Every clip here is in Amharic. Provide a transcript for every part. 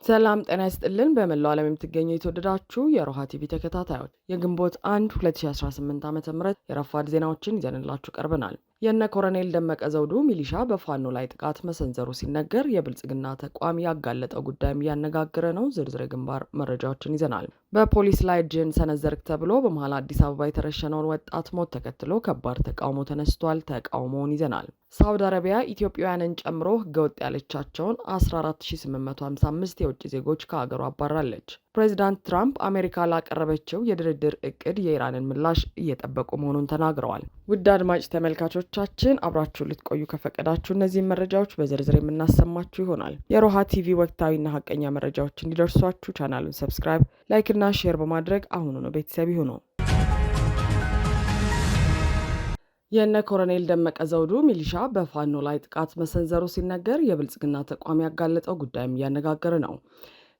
ሰላም ጤና ይስጥልን። በመላው ዓለም የምትገኙ የተወደዳችሁ የሮሃ ቲቪ ተከታታዮች የግንቦት 1 2018 ዓ.ም የረፋድ ዜናዎችን ይዘንላችሁ ቀርበናል። የነ ኮሎኔል ደመቀ ዘውዱ ሚሊሻ በፋኖ ላይ ጥቃት መሰንዘሩ ሲነገር የብልጽግና ተቋም ያጋለጠው ጉዳይም እያነጋገረ ነው። ዝርዝር ግንባር መረጃዎችን ይዘናል። በፖሊስ ላይ እጅን ሰነዘርክ ተብሎ በመሃል አዲስ አበባ የተረሸነውን ወጣት ሞት ተከትሎ ከባድ ተቃውሞ ተነስቷል። ተቃውሞውን ይዘናል። ሳውዲ አረቢያ ኢትዮጵያውያንን ጨምሮ ህገወጥ ያለቻቸውን 14855 የውጭ ዜጎች ከሀገሩ አባራለች። ፕሬዚዳንት ትራምፕ አሜሪካ ላቀረበችው የድርድር እቅድ የኢራንን ምላሽ እየጠበቁ መሆኑን ተናግረዋል። ውድ አድማጭ ተመልካቾቻችን አብራችሁ ልትቆዩ ከፈቀዳችሁ እነዚህን መረጃዎች በዝርዝር የምናሰማችሁ ይሆናል። የሮሃ ቲቪ ወቅታዊና ሀቀኛ መረጃዎች እንዲደርሷችሁ ቻናሉን ሰብስክራይብ፣ ላይክ እና ሼር በማድረግ አሁኑኑ ቤተሰብ ይሁኑ። የነ ኮሎኔል ደመቀ ዘውዱ ሚሊሻ በፋኖ ላይ ጥቃት መሰንዘሩ ሲነገር የብልጽግና ተቋም ያጋለጠው ጉዳይም እያነጋገረ ነው።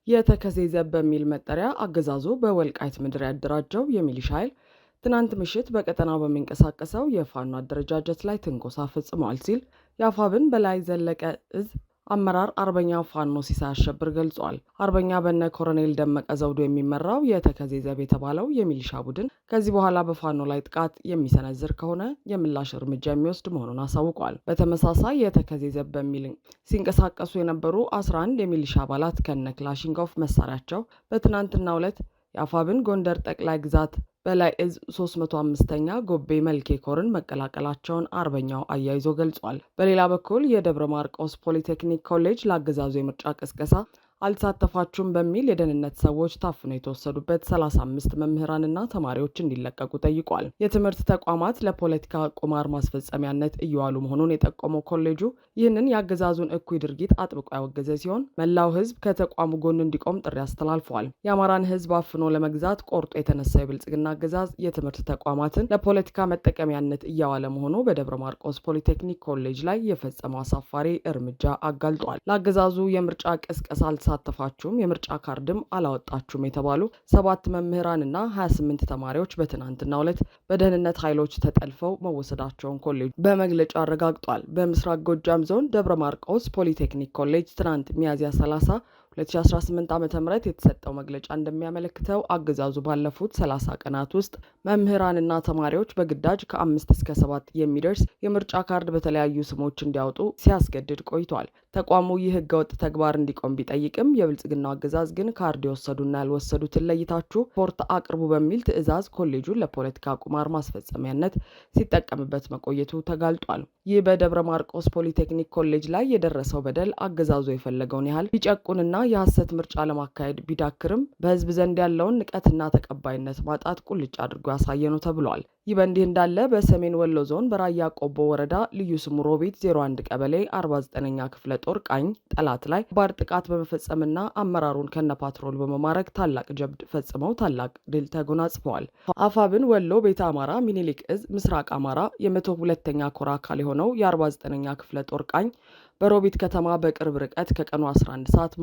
የተከዜ ዘብ በሚል መጠሪያ አገዛዙ በወልቃይት ምድር ያደራጀው የሚሊሻ ኃይል ትናንት ምሽት በቀጠናው በሚንቀሳቀሰው የፋኖ አደረጃጀት ላይ ትንኮሳ ፈጽሟል ሲል የአፋብን በላይ ዘለቀ እዝ አመራር አርበኛ ፋኖ ሲሳይ አሸብር ገልጿል። አርበኛ በነ ኮሎኔል ደመቀ ዘውዱ የሚመራው የተከዜ ዘብ የተባለው የሚሊሻ ቡድን ከዚህ በኋላ በፋኖ ላይ ጥቃት የሚሰነዝር ከሆነ የምላሽ እርምጃ የሚወስድ መሆኑን አሳውቋል። በተመሳሳይ የተከዜ ዘብ በሚል ሲንቀሳቀሱ የነበሩ 11 የሚሊሻ አባላት ከነ ክላሽንኮቭ መሳሪያቸው በትናንትናው ዕለት የአፋብን ጎንደር ጠቅላይ ግዛት በላይ እዝ 305ኛ ጎቤ መልኬ ኮርን መቀላቀላቸውን አርበኛው አያይዞ ገልጿል። በሌላ በኩል የደብረ ማርቆስ ፖሊቴክኒክ ኮሌጅ ለአገዛዙ የምርጫ ቅስቀሳ አልተሳተፋችሁም በሚል የደህንነት ሰዎች ታፍነው የተወሰዱበት 35 መምህራንና ተማሪዎች እንዲለቀቁ ጠይቋል። የትምህርት ተቋማት ለፖለቲካ ቁማር ማስፈጸሚያነት እየዋሉ መሆኑን የጠቆመው ኮሌጁ ይህንን የአገዛዙን እኩይ ድርጊት አጥብቆ ያወገዘ ሲሆን መላው ሕዝብ ከተቋሙ ጎን እንዲቆም ጥሪ አስተላልፏል። የአማራን ሕዝብ አፍኖ ለመግዛት ቆርጦ የተነሳው የብልጽግና አገዛዝ የትምህርት ተቋማትን ለፖለቲካ መጠቀሚያነት እያዋለ መሆኑ በደብረ ማርቆስ ፖሊቴክኒክ ኮሌጅ ላይ የፈጸመው አሳፋሪ እርምጃ አጋልጧል። ለአገዛዙ የምርጫ ቅስቀሳ አልተሳተፋችሁም፣ የምርጫ ካርድም አላወጣችሁም የተባሉ 7 መምህራንና 28 ተማሪዎች በትናንትናው ዕለት በደህንነት ኃይሎች ተጠልፈው መወሰዳቸውን ኮሌጁ በመግለጫው አረጋግጧል። በምስራቅ ጎጃም ዞን ደብረ ማርቆስ ፖሊቴክኒክ ኮሌጅ ትናንት ሚያዝያ 30 2018 ዓ.ም የተሰጠው መግለጫ እንደሚያመለክተው አገዛዙ ባለፉት 30 ቀናት ውስጥ መምህራንና ተማሪዎች በግዳጅ ከ5 እስከ 7 የሚደርስ የምርጫ ካርድ በተለያዩ ስሞች እንዲያወጡ ሲያስገድድ ቆይቷል። ተቋሙ ይህ ህገወጥ ተግባር እንዲቆም ቢጠይቅም የብልጽግናው አገዛዝ ግን ካርድ የወሰዱና ያልወሰዱትን ለይታችሁ ሪፖርት አቅርቡ በሚል ትዕዛዝ ኮሌጁን ለፖለቲካ ቁማር ማስፈጸሚያነት ሲጠቀምበት መቆየቱ ተጋልጧል። ይህ በደብረ ማርቆስ ፖሊቴክኒክ ኮሌጅ ላይ የደረሰው በደል አገዛዙ የፈለገውን ያህል ቢጨቁንና የሐሰት ምርጫ ለማካሄድ ቢዳክርም በህዝብ ዘንድ ያለውን ንቀትና ተቀባይነት ማጣት ቁልጭ አድርጎ ያሳየ ነው ተብሏል። ይህ በእንዲህ እንዳለ በሰሜን ወሎ ዞን በራያ ቆቦ ወረዳ ልዩ ስሙ ሮቢት 01 ቀበሌ 49ኛ ክፍለ ጦር ቃኝ ጠላት ላይ ባድ ጥቃት በመፈጸምና አመራሩን ከነፓትሮል በመማረክ ታላቅ ጀብድ ፈጽመው ታላቅ ድል ተጎናጽፈዋል። አፋብን ወሎ ቤተ አማራ ሚኒሊክ እዝ ምስራቅ አማራ የ102ኛ ኮር አካል የሆነው የ49ኛ ክፍለ ጦር ቃኝ በሮቢት ከተማ በቅርብ ርቀት ከቀኑ 11 ሰዓት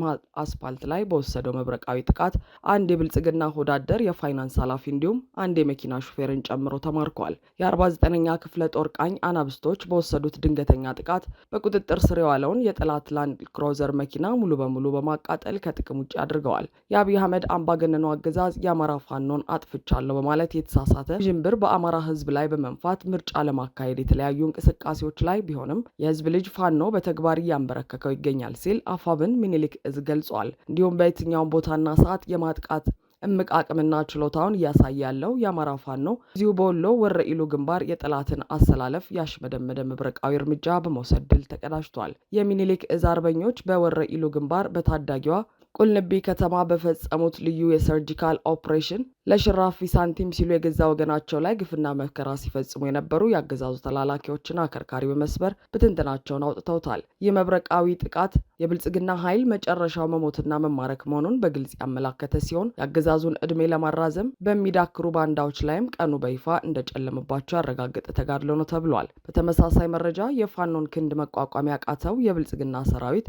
አስፓልት ላይ በወሰደው መብረቃዊ ጥቃት አንድ የብልጽግና ሆዳደር የፋይናንስ ኃላፊ እንዲሁም አንድ የመኪና ሹፌርን ጨምሮ ተማርከዋል። የ49ኛ ክፍለ ጦር ቃኝ አናብስቶች በወሰዱት ድንገተኛ ጥቃት በቁጥጥር ስር የዋለውን የጠላት ላንድ ክሮዘር መኪና ሙሉ በሙሉ በማቃጠል ከጥቅም ውጭ አድርገዋል። የአብይ አህመድ አምባገነኑ አገዛዝ የአማራ ፋኖን አጥፍቻለሁ በማለት የተሳሳተ ዥንብር በአማራ ህዝብ ላይ በመንፋት ምርጫ ለማካሄድ የተለያዩ እንቅስቃሴዎች ላይ ቢሆንም የህዝብ ልጅ ፋኖ በተግባር እያንበረከከው ይገኛል ሲል አፋብን ሚኒሊክ እዝ ገልጿል። እንዲሁም በየትኛውም ቦታና ሰዓት የማጥቃት እምቅ አቅምና ችሎታውን እያሳየ ያለው የአማራ ፋኖ እዚሁ በወሎ ወረኢሉ ግንባር የጠላትን አሰላለፍ ያሽመደመደ መብረቃዊ እርምጃ በመውሰድ ድል ተቀዳጅቷል። የሚኒሊክ እዝ አርበኞች በወረኢሉ ግንባር በታዳጊዋ ቁልንቢ ከተማ በፈጸሙት ልዩ የሰርጂካል ኦፕሬሽን ለሽራፊ ሳንቲም ሲሉ የገዛ ወገናቸው ላይ ግፍና መከራ ሲፈጽሙ የነበሩ የአገዛዙ ተላላኪዎችን አከርካሪ በመስበር ብትንትናቸውን አውጥተውታል። ይህ መብረቃዊ ጥቃት የብልጽግና ኃይል መጨረሻው መሞትና መማረክ መሆኑን በግልጽ ያመላከተ ሲሆን የአገዛዙን ዕድሜ ለማራዘም በሚዳክሩ ባንዳዎች ላይም ቀኑ በይፋ እንደጨለመባቸው ያረጋገጠ ተጋድሎ ነው ተብሏል። በተመሳሳይ መረጃ የፋኖን ክንድ መቋቋም ያቃተው የብልጽግና ሰራዊት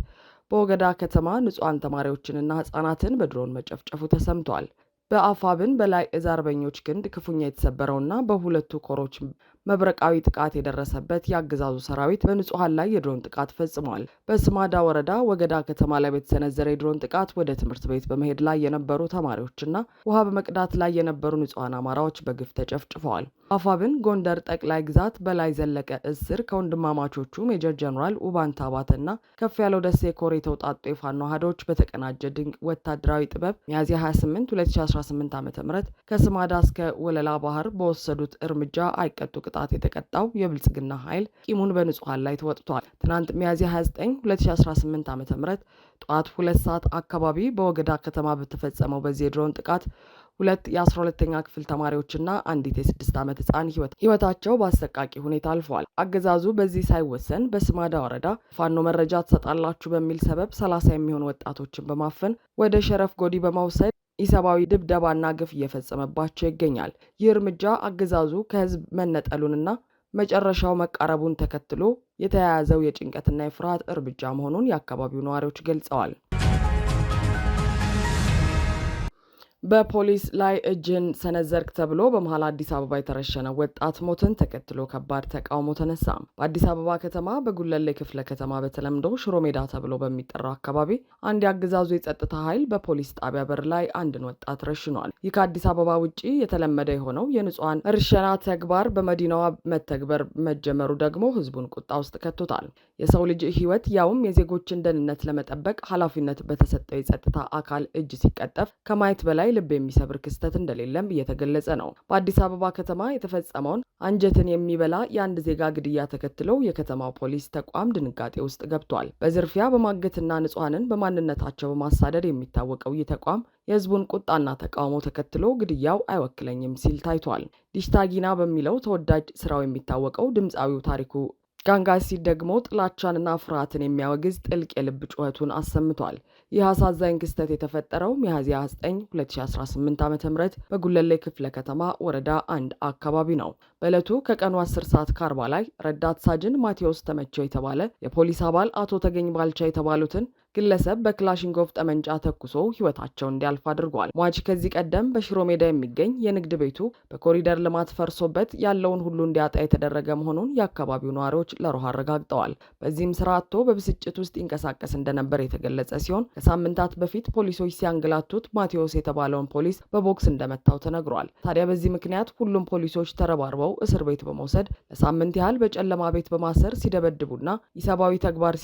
በወገዳ ከተማ ንጹሃን ተማሪዎችንና ህጻናትን በድሮን መጨፍጨፉ ተሰምቷል። በአፋብን በላይ እዝ አርበኞች ክንድ ክፉኛ የተሰበረውና በሁለቱ ኮሮች መብረቃዊ ጥቃት የደረሰበት የአገዛዙ ሰራዊት በንጹሃን ላይ የድሮን ጥቃት ፈጽሟል። በስማዳ ወረዳ ወገዳ ከተማ ላይ በተሰነዘረ የድሮን ጥቃት ወደ ትምህርት ቤት በመሄድ ላይ የነበሩ ተማሪዎችና ውሃ በመቅዳት ላይ የነበሩ ንጹሃን አማራዎች በግፍ ተጨፍጭፈዋል። አፋብን ጎንደር ጠቅላይ ግዛት በላይ ዘለቀ እስር ከወንድማማቾቹ ሜጀር ጀነራል ኡባንታ ባተና ከፍ ያለው ደሴ ኮር የተውጣጡ የፋኖ አሃዶች በተቀናጀ ድንቅ ወታደራዊ ጥበብ ሚያዝያ 28 2018 ዓ.ም ከስማዳ እስከ ወለላ ባህር በወሰዱት እርምጃ አይቀጡ ቅጣት የተቀጣው የብልጽግና ኃይል ቂሙን በንጹሃን ላይ ተወጥቷል። ትናንት ሚያዝያ 29 2018 ዓ.ም ጠዋት 2 ሰዓት አካባቢ በወገዳ ከተማ በተፈጸመው በዚህ የድሮን ጥቃት 2 የ12ኛ ክፍል ተማሪዎችና አንዲት የ6 ዓመት ህፃን ህይወታቸው በአሰቃቂ ሁኔታ አልፈዋል። አገዛዙ በዚህ ሳይወሰን በስማዳ ወረዳ ፋኖ መረጃ ትሰጣላችሁ በሚል ሰበብ 30 የሚሆኑ ወጣቶችን በማፈን ወደ ሸረፍ ጎዲ በመውሰድ ኢሰብአዊ ድብደባና ግፍ እየፈጸመባቸው ይገኛል። ይህ እርምጃ አገዛዙ ከህዝብ መነጠሉንና መጨረሻው መቃረቡን ተከትሎ የተያያዘው የጭንቀትና የፍርሃት እርምጃ መሆኑን የአካባቢው ነዋሪዎች ገልጸዋል። በፖሊስ ላይ እጅን ሰነዘርክ ተብሎ በመሃል አዲስ አበባ የተረሸነ ወጣት ሞትን ተከትሎ ከባድ ተቃውሞ ተነሳ። በአዲስ አበባ ከተማ በጉለሌ ክፍለ ከተማ በተለምዶ ሽሮ ሜዳ ተብሎ በሚጠራው አካባቢ አንድ የአገዛዙ የጸጥታ ኃይል በፖሊስ ጣቢያ በር ላይ አንድን ወጣት ረሽኗል። ይህ ከአዲስ አበባ ውጪ የተለመደ የሆነው የንጹሃን እርሸና ተግባር በመዲናዋ መተግበር መጀመሩ ደግሞ ህዝቡን ቁጣ ውስጥ ከቶታል። የሰው ልጅ ህይወት ያውም የዜጎችን ደህንነት ለመጠበቅ ኃላፊነት በተሰጠው የጸጥታ አካል እጅ ሲቀጠፍ ከማየት በላይ ልብ የሚሰብር ክስተት እንደሌለም እየተገለጸ ነው። በአዲስ አበባ ከተማ የተፈጸመውን አንጀትን የሚበላ የአንድ ዜጋ ግድያ ተከትለው የከተማው ፖሊስ ተቋም ድንጋጤ ውስጥ ገብቷል። በዝርፊያ በማገትና ንጹሃንን በማንነታቸው በማሳደድ የሚታወቀው ይህ ተቋም የህዝቡን ቁጣና ተቃውሞ ተከትሎ ግድያው አይወክለኝም ሲል ታይቷል። ዲሽታጊና በሚለው ተወዳጅ ስራው የሚታወቀው ድምፃዊው ታሪኩ ጋንጋሲ ደግሞ ጥላቻንና ፍርሃትን የሚያወግዝ ጥልቅ የልብ ጩኸቱን አሰምቷል። ይህ አሳዛኝ ክስተት የተፈጠረው ሚያዝያ 9 2018 ዓ.ም በጉለሌ ክፍለ ከተማ ወረዳ 1 አካባቢ ነው። በዕለቱ ከቀኑ 10 ሰዓት ከ40 ላይ ረዳት ሳጅን ማቴዎስ ተመቸው የተባለ የፖሊስ አባል አቶ ተገኝ ባልቻ የተባሉትን ግለሰብ በክላሽንኮቭ ጠመንጃ ተኩሶ ህይወታቸው እንዲያልፍ አድርጓል። ሟች ከዚህ ቀደም በሽሮ ሜዳ የሚገኝ የንግድ ቤቱ በኮሪደር ልማት ፈርሶበት ያለውን ሁሉ እንዲያጣ የተደረገ መሆኑን የአካባቢው ነዋሪዎች ለሮሃ አረጋግጠዋል። በዚህም ስራ አጥቶ በብስጭት ውስጥ ይንቀሳቀስ እንደነበር የተገለጸ ሲሆን ከሳምንታት በፊት ፖሊሶች ሲያንገላቱት ማቴዎስ የተባለውን ፖሊስ በቦክስ እንደመታው ተነግሯል። ታዲያ በዚህ ምክንያት ሁሉም ፖሊሶች ተረባርበው እስር ቤት በመውሰድ ለሳምንት ያህል በጨለማ ቤት በማሰር ሲደበድቡና ኢሰብአዊ ተግባር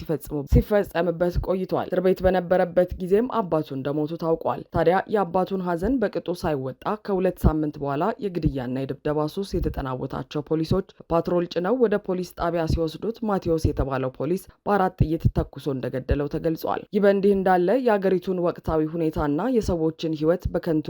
ሲፈጸምበት ቆይቷል። እስር ቤት በነበረበት ጊዜም አባቱ እንደሞቱ ታውቋል። ታዲያ የአባቱን ሀዘን በቅጡ ሳይወጣ ከ2 ሳምንት በኋላ የግድያና የድብደባ ሱስ የተጠናወታቸው ፖሊሶች ፓትሮል ጭነው ወደ ፖሊስ ጣቢያ ሲወስዱት ማቴዎስ የተባለው ፖሊስ በ4 ጥይት ተኩሶ እንደገደለው ተገልጿል። ይህ በእንዲህ እንዳለ የአገሪቱን ወቅታዊ ሁኔታና የሰዎችን ህይወት በከንቱ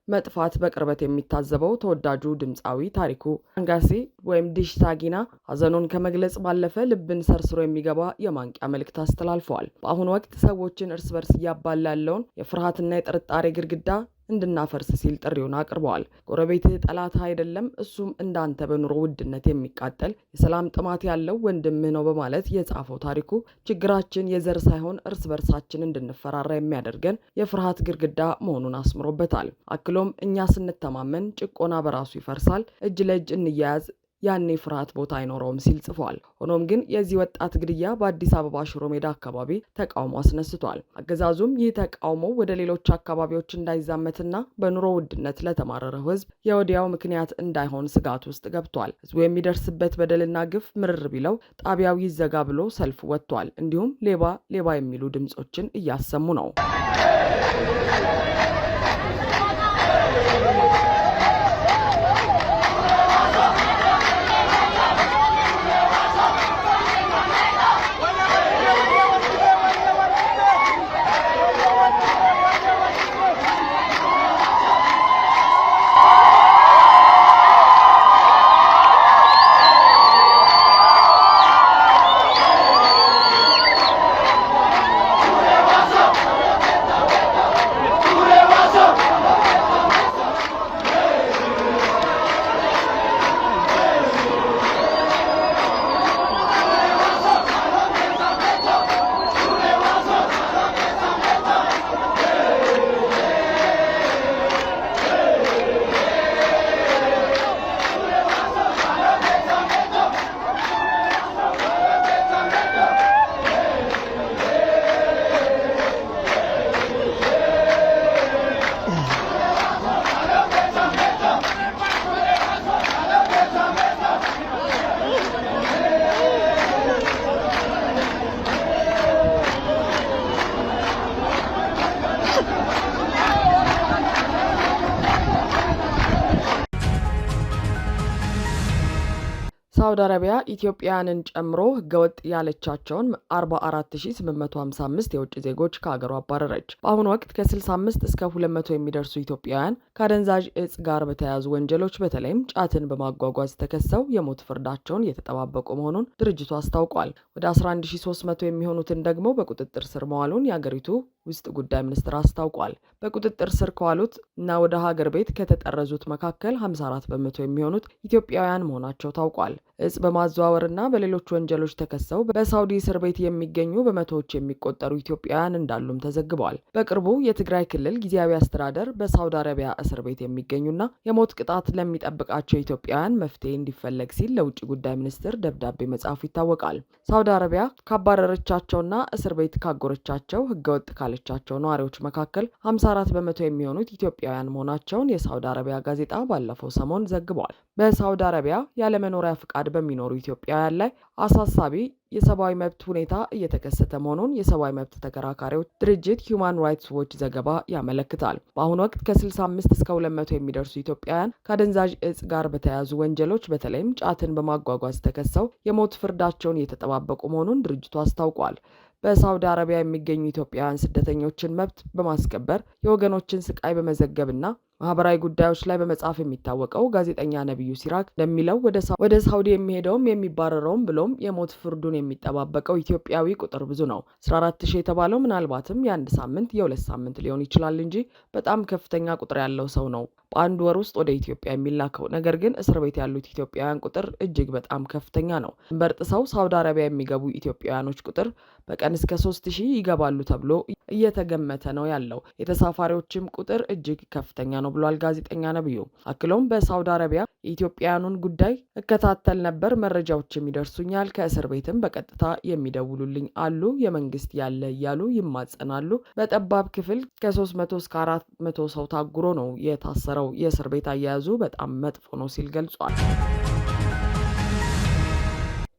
መጥፋት በቅርበት የሚታዘበው ተወዳጁ ድምፃዊ ታሪኩ ጋንጋሲ ወይም ዲሽታጊና ሀዘኑን ከመግለጽ ባለፈ ልብን ሰርስሮ የሚገባ የማንቂያ መልእክት አስተላልፈዋል። በአሁኑ ወቅት ሰዎችን እርስ በርስ እያባላ ያለውን የፍርሃትና የጥርጣሬ ግድግዳ እንድናፈርስ ሲል ጥሪውን አቅርበዋል። ጎረቤትህ ጠላትህ አይደለም፣ እሱም እንዳንተ በኑሮ ውድነት የሚቃጠል የሰላም ጥማት ያለው ወንድምህ ነው በማለት የጻፈው ታሪኩ ችግራችን የዘር ሳይሆን እርስ በርሳችን እንድንፈራራ የሚያደርገን የፍርሃት ግድግዳ መሆኑን አስምሮበታል። አክሎም እኛ ስንተማመን ጭቆና በራሱ ይፈርሳል፣ እጅ ለእጅ እንያያዝ ያኔ ፍርሃት ቦታ አይኖረውም ሲል ጽፏል። ሆኖም ግን የዚህ ወጣት ግድያ በአዲስ አበባ ሽሮ ሜዳ አካባቢ ተቃውሞ አስነስቷል። አገዛዙም ይህ ተቃውሞ ወደ ሌሎች አካባቢዎች እንዳይዛመትና በኑሮ ውድነት ለተማረረው ህዝብ የወዲያው ምክንያት እንዳይሆን ስጋት ውስጥ ገብቷል። ህዝቡ የሚደርስበት በደልና ግፍ ምርር ቢለው ጣቢያው ይዘጋ ብሎ ሰልፍ ወጥቷል። እንዲሁም ሌባ ሌባ የሚሉ ድምጾችን እያሰሙ ነው። ሳውዲ አረቢያ ኢትዮጵያውያንን ጨምሮ ህገወጥ ያለቻቸውን 44855 የውጭ ዜጎች ከሀገሯ አባረረች። በአሁኑ ወቅት ከ65 እስከ 200 የሚደርሱ ኢትዮጵያውያን ከአደንዛዥ እጽ ጋር በተያያዙ ወንጀሎች በተለይም ጫትን በማጓጓዝ ተከሰው የሞት ፍርዳቸውን እየተጠባበቁ መሆኑን ድርጅቱ አስታውቋል። ወደ 11300 የሚሆኑትን ደግሞ በቁጥጥር ስር መዋሉን የአገሪቱ ውስጥ ጉዳይ ሚኒስትር አስታውቋል። በቁጥጥር ስር ከዋሉት እና ወደ ሀገር ቤት ከተጠረዙት መካከል 54 በመቶ የሚሆኑት ኢትዮጵያውያን መሆናቸው ታውቋል። እጽ በማዘዋወርና በሌሎች ወንጀሎች ተከሰው በሳውዲ እስር ቤት የሚገኙ በመቶዎች የሚቆጠሩ ኢትዮጵያውያን እንዳሉም ተዘግበዋል። በቅርቡ የትግራይ ክልል ጊዜያዊ አስተዳደር በሳውዲ አረቢያ እስር ቤት የሚገኙና የሞት ቅጣት ለሚጠብቃቸው ኢትዮጵያውያን መፍትሄ እንዲፈለግ ሲል ለውጭ ጉዳይ ሚኒስትር ደብዳቤ መጻፉ ይታወቃል። ሳውዲ አረቢያ ካባረረቻቸውና እስር ቤት ካጎረቻቸው ህገወጥ ካለቻቸው ነዋሪዎች መካከል 54 በመቶ የሚሆኑት ኢትዮጵያውያን መሆናቸውን የሳውዲ አረቢያ ጋዜጣ ባለፈው ሰሞን ዘግቧል። በሳውዲ አረቢያ ያለመኖሪያ ፍቃድ በሚኖሩ ኢትዮጵያውያን ላይ አሳሳቢ የሰብአዊ መብት ሁኔታ እየተከሰተ መሆኑን የሰብአዊ መብት ተከራካሪዎች ድርጅት ሂውማን ራይትስ ዎች ዘገባ ያመለክታል። በአሁኑ ወቅት ከ65 እስከ 200 የሚደርሱ ኢትዮጵያውያን ከአደንዛዥ እጽ ጋር በተያያዙ ወንጀሎች በተለይም ጫትን በማጓጓዝ ተከሰው የሞት ፍርዳቸውን እየተጠባበቁ መሆኑን ድርጅቱ አስታውቋል። በሳውዲ አረቢያ የሚገኙ ኢትዮጵያውያን ስደተኞችን መብት በማስከበር የወገኖችን ስቃይ በመዘገብና ማህበራዊ ጉዳዮች ላይ በመጻፍ የሚታወቀው ጋዜጠኛ ነብዩ ሲራክ እንደሚለው ወደ ሳውዲ የሚሄደውም የሚባረረውም ብሎም የሞት ፍርዱን የሚጠባበቀው ኢትዮጵያዊ ቁጥር ብዙ ነው። 14000 የተባለው ምናልባትም የአንድ ሳምንት የሁለት ሳምንት ሊሆን ይችላል እንጂ በጣም ከፍተኛ ቁጥር ያለው ሰው ነው በአንድ ወር ውስጥ ወደ ኢትዮጵያ የሚላከው። ነገር ግን እስር ቤት ያሉት ኢትዮጵያውያን ቁጥር እጅግ በጣም ከፍተኛ ነው። ድንበር ጥሰው ሳውዲ አረቢያ የሚገቡ ኢትዮጵያውያኖች ቁጥር በቀን እስከ 3000 ይገባሉ ተብሎ እየተገመተ ነው ያለው። የተሳፋሪዎችም ቁጥር እጅግ ከፍተኛ ነው ብሏል ጋዜጠኛ ነብዩ። አክሎም በሳውዲ አረቢያ የኢትዮጵያውያኑን ጉዳይ እከታተል ነበር፣ መረጃዎችም ይደርሱኛል፣ ከእስር ቤትም በቀጥታ የሚደውሉልኝ አሉ፣ የመንግስት ያለ እያሉ ይማጸናሉ። በጠባብ ክፍል ከ300 እስከ 400 ሰው ታጉሮ ነው የታሰረው። የእስር ቤት አያያዙ በጣም መጥፎ ነው ሲል ገልጿል።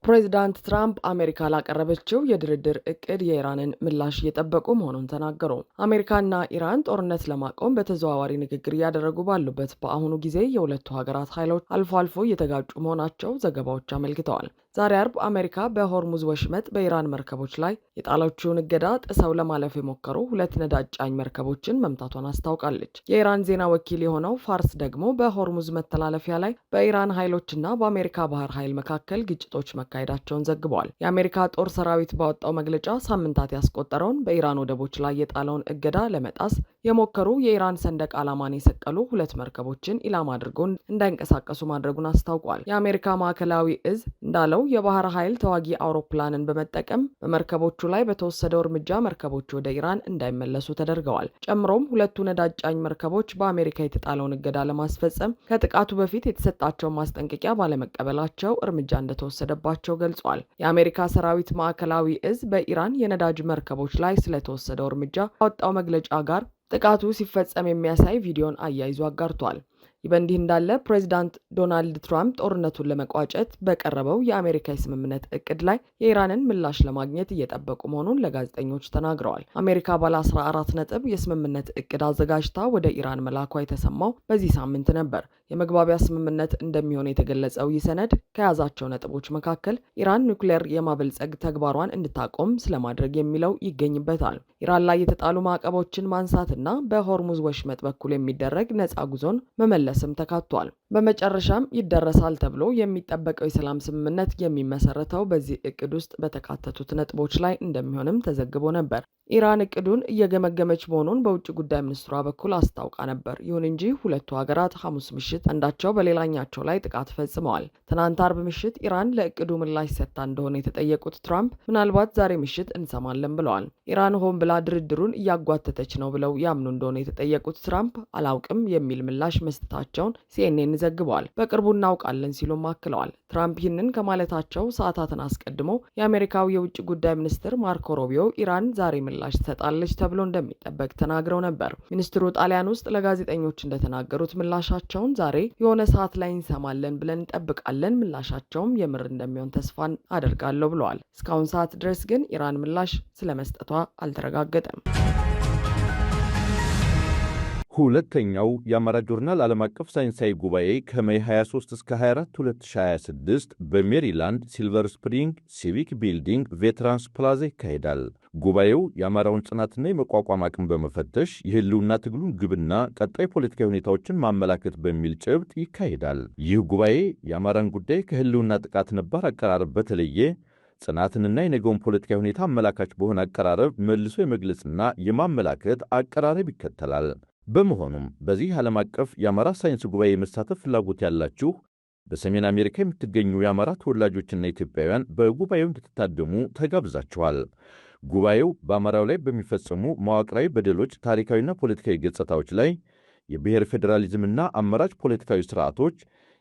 ፕሬዚዳንት ትራምፕ አሜሪካ ላቀረበችው የድርድር እቅድ የኢራንን ምላሽ እየጠበቁ መሆኑን ተናገሩ። አሜሪካና ኢራን ጦርነት ለማቆም በተዘዋዋሪ ንግግር እያደረጉ ባሉበት በአሁኑ ጊዜ የሁለቱ ሀገራት ኃይሎች አልፎ አልፎ እየተጋጩ መሆናቸው ዘገባዎች አመልክተዋል። ዛሬ አርብ አሜሪካ በሆርሙዝ ወሽመጥ በኢራን መርከቦች ላይ የጣለችውን እገዳ ጥሰው ለማለፍ የሞከሩ 2 ነዳጅ ጫኝ መርከቦችን መምታቷን አስታውቃለች። የኢራን ዜና ወኪል የሆነው ፋርስ ደግሞ በሆርሙዝ መተላለፊያ ላይ በኢራን ኃይሎችና በአሜሪካ ባህር ኃይል መካከል ግጭቶች መካሄዳቸውን ዘግበዋል። የአሜሪካ ጦር ሰራዊት ባወጣው መግለጫ ሳምንታት ያስቆጠረውን በኢራን ወደቦች ላይ የጣለውን እገዳ ለመጣስ የሞከሩ የኢራን ሰንደቅ ዓላማን የሰቀሉ 2 መርከቦችን ኢላማ አድርጎ እንዳይንቀሳቀሱ ማድረጉን አስታውቋል። የአሜሪካ ማዕከላዊ እዝ እንዳለው የባህር ኃይል ተዋጊ አውሮፕላንን በመጠቀም በመርከቦቹ ላይ በተወሰደው እርምጃ መርከቦቹ ወደ ኢራን እንዳይመለሱ ተደርገዋል። ጨምሮም 2 ነዳጅ ጫኝ መርከቦች በአሜሪካ የተጣለውን እገዳ ለማስፈጸም ከጥቃቱ በፊት የተሰጣቸውን ማስጠንቀቂያ ባለመቀበላቸው እርምጃ እንደተወሰደባቸው ገልጿል። የአሜሪካ ሰራዊት ማዕከላዊ እዝ በኢራን የነዳጅ መርከቦች ላይ ስለተወሰደው እርምጃ ካወጣው መግለጫ ጋር ጥቃቱ ሲፈጸም የሚያሳይ ቪዲዮን አያይዞ አጋርቷል። ይህ በእንዲህ እንዳለ ፕሬዚዳንት ዶናልድ ትራምፕ ጦርነቱን ለመቋጨት በቀረበው የአሜሪካ የስምምነት እቅድ ላይ የኢራንን ምላሽ ለማግኘት እየጠበቁ መሆኑን ለጋዜጠኞች ተናግረዋል። አሜሪካ ባለ 14 ነጥብ የስምምነት እቅድ አዘጋጅታ ወደ ኢራን መላኳ የተሰማው በዚህ ሳምንት ነበር። የመግባቢያ ስምምነት እንደሚሆን የተገለጸው ይህ ሰነድ ከያዛቸው ነጥቦች መካከል ኢራን ኒውክሌር የማበልጸግ ተግባሯን እንድታቆም ስለማድረግ የሚለው ይገኝበታል። ኢራን ላይ የተጣሉ ማዕቀቦችን ማንሳትና በሆርሙዝ ወሽመጥ በኩል የሚደረግ ነፃ ጉዞን መመለስም ተካቷል። በመጨረሻም ይደረሳል ተብሎ የሚጠበቀው የሰላም ስምምነት የሚመሰረተው በዚህ እቅድ ውስጥ በተካተቱት ነጥቦች ላይ እንደሚሆንም ተዘግቦ ነበር። ኢራን እቅዱን እየገመገመች መሆኑን በውጭ ጉዳይ ሚኒስትሯ በኩል አስታውቃ ነበር። ይሁን እንጂ ሁለቱ ሀገራት ሐሙስ ምሽት አንዳቸው በሌላኛቸው ላይ ጥቃት ፈጽመዋል። ትናንት አርብ ምሽት ኢራን ለእቅዱ ምላሽ ሰጥታ እንደሆነ የተጠየቁት ትራምፕ ምናልባት ዛሬ ምሽት እንሰማለን ብለዋል። ኢራን ሆን ብላ ድርድሩን እያጓተተች ነው ብለው ያምኑ እንደሆነ የተጠየቁት ትራምፕ አላውቅም የሚል ምላሽ መስጠታቸውን ሲኤንኤን ዘግበዋል። በቅርቡ እናውቃለን ሲሉም አክለዋል። ትራምፕ ይህንን ከማለታቸው ሰዓታትን አስቀድሞ የአሜሪካው የውጭ ጉዳይ ሚኒስትር ማርኮ ሮቢዮ ኢራን ዛሬ ምላሽ ትሰጣለች ተብሎ እንደሚጠበቅ ተናግረው ነበር። ሚኒስትሩ ጣሊያን ውስጥ ለጋዜጠኞች እንደተናገሩት ምላሻቸውን ዛሬ የሆነ ሰዓት ላይ እንሰማለን ብለን እንጠብቃለን፣ ምላሻቸውም የምር እንደሚሆን ተስፋ አደርጋለሁ ብለዋል። እስካሁን ሰዓት ድረስ ግን ኢራን ምላሽ ስለመስጠቷ አልተረጋገጠም። ሁለተኛው የአማራ ጆርናል ዓለም አቀፍ ሳይንሳዊ ጉባኤ ከሜይ 23 እስከ 24 2026 በሜሪላንድ ሲልቨር ስፕሪንግ ሲቪክ ቢልዲንግ ቬትራንስ ፕላዛ ይካሄዳል። ጉባኤው የአማራውን ጽናትና የመቋቋም አቅም በመፈተሽ የህልውና ትግሉን ግብና ቀጣይ ፖለቲካዊ ሁኔታዎችን ማመላከት በሚል ጭብጥ ይካሄዳል። ይህ ጉባኤ የአማራን ጉዳይ ከህልውና ጥቃት ነባር አቀራረብ በተለየ ጽናትንና የነገውን ፖለቲካዊ ሁኔታ አመላካች በሆነ አቀራረብ መልሶ የመግለጽና የማመላከት አቀራረብ ይከተላል። በመሆኑም በዚህ ዓለም አቀፍ የአማራ ሳይንስ ጉባኤ የመሳተፍ ፍላጎት ያላችሁ በሰሜን አሜሪካ የምትገኙ የአማራ ተወላጆችና ኢትዮጵያውያን በጉባኤው እንድትታደሙ ተጋብዛችኋል። ጉባኤው በአማራው ላይ በሚፈጸሙ መዋቅራዊ በደሎች፣ ታሪካዊና ፖለቲካዊ ገጽታዎች ላይ የብሔር ፌዴራሊዝምና አማራጭ ፖለቲካዊ ስርዓቶች፣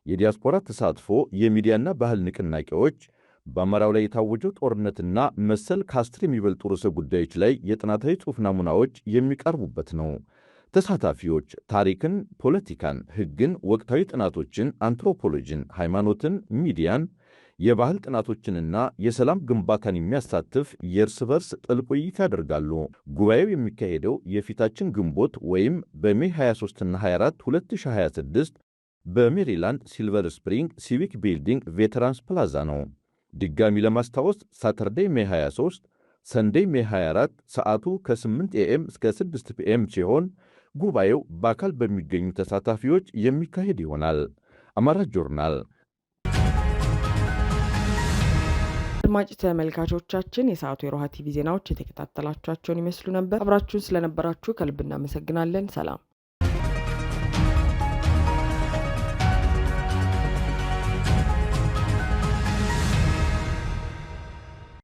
የዲያስፖራ ተሳትፎ፣ የሚዲያና ባህል ንቅናቄዎች፣ በአማራው ላይ የታወጀው ጦርነትና መሰል ከ10 የሚበልጡ ርዕሰ ጉዳዮች ላይ የጥናታዊ ጽሑፍ ናሙናዎች የሚቀርቡበት ነው። ተሳታፊዎች ታሪክን፣ ፖለቲካን፣ ሕግን፣ ወቅታዊ ጥናቶችን፣ አንትሮፖሎጂን፣ ሃይማኖትን፣ ሚዲያን፣ የባህል ጥናቶችንና የሰላም ግንባታን የሚያሳትፍ የእርስ በርስ ጥልቅ ውይይት ያደርጋሉ። ጉባኤው የሚካሄደው የፊታችን ግንቦት ወይም በሜይ 23ና 24 2026 በሜሪላንድ ሲልቨር ስፕሪንግ ሲቪክ ቢልዲንግ ቬተራንስ ፕላዛ ነው። ድጋሚ ለማስታወስ ሳተርዴይ ሜይ 23፣ ሰንዴይ ሜይ 24 ሰዓቱ ከ8 ኤኤም እስከ 6 ፒኤም ሲሆን ጉባኤው በአካል በሚገኙ ተሳታፊዎች የሚካሄድ ይሆናል። አማራ ጆርናል። አድማጭ ተመልካቾቻችን የሰዓቱ የሮሃ ቲቪ ዜናዎች የተከታተላችኋቸውን ይመስሉ ነበር። አብራችሁን ስለነበራችሁ ከልብ እናመሰግናለን። ሰላም።